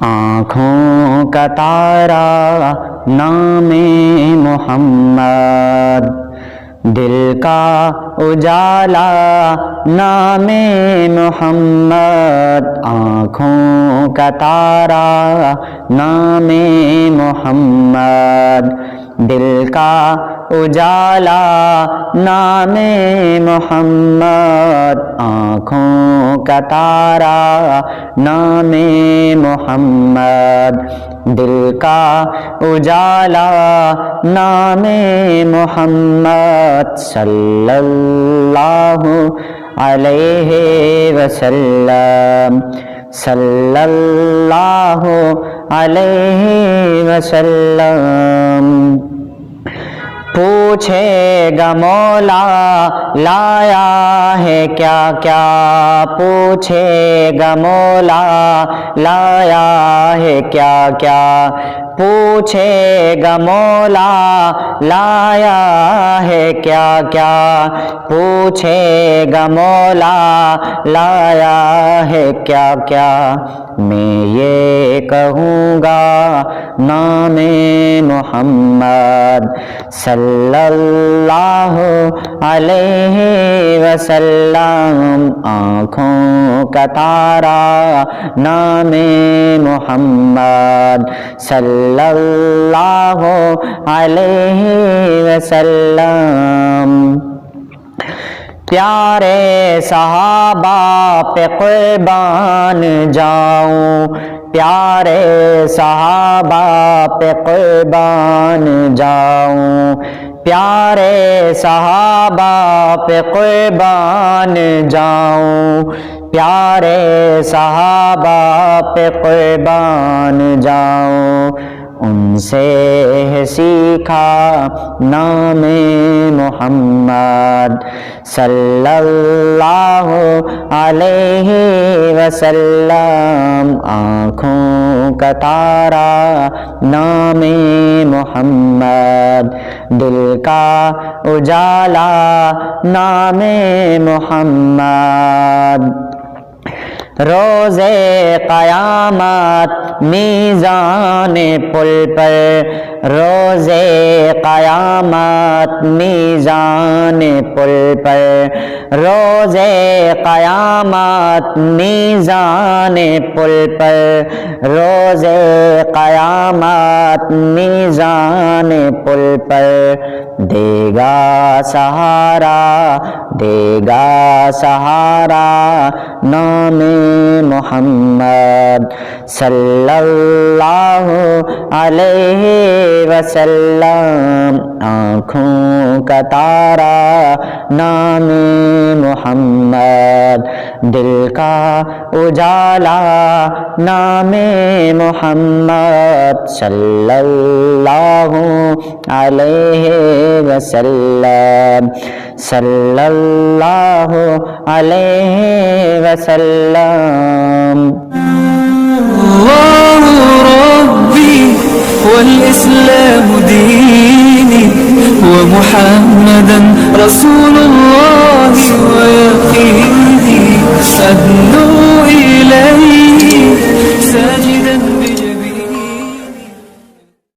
آنکھوں کا تارا نام محمد، دل کا اجالا نام محمد، آنکھوں کا تارا نام محمد، دل کا اجالا نام محمد، آنکھوں کا تارا نام محمد، دل کا اجالا نام محمد، صلی اللہ علیہ وسلم، صلی اللہ علیہ وسلم۔ پوچھے گا مولا لایا ہے کیا کیا، پوچھے گا مولا لایا ہے کیا کیا، پوچھے گا مولا لایا ہے کیا کیا، پوچھے گا مولا لایا ہے کیا کیا، میں یہ کہوں گا نام محمد، صلی اللہ علیہ وسلم، آنکھوں کا تارا نام محمد، صلی اللہ علیہ وسلم۔ پیارے صحابہ پہ قربان جاؤں، پیارے صحابہ پہ قربان جاؤں، پیارے صحابہ پہ قربان جاؤں، پیارے صحابہ پہ قربان جاؤں، ان سے ہے سیکھا نام محمد، صلی اللہ علیہ وسلم، آنکھوں کا تارا نام محمد، دل کا اجالا نام محمد، روز قیامت میزان پل پر، روز قیامت میزان پل پر، روز قیامت میزان پل پر، روز قیامت میزان پل پر، دے گا سہارا، دے گا سہارا نام محمد، صلی اللہ علیہ وسلم، آنکھوں کا تارا نام محمد، دل کا اجالا نام محمد، صلی اللہ علیہ وسلم، صلی اللہ علیہ وسلم۔ اللہ ربی والاسلام دینی ومحمدا رسول اللہ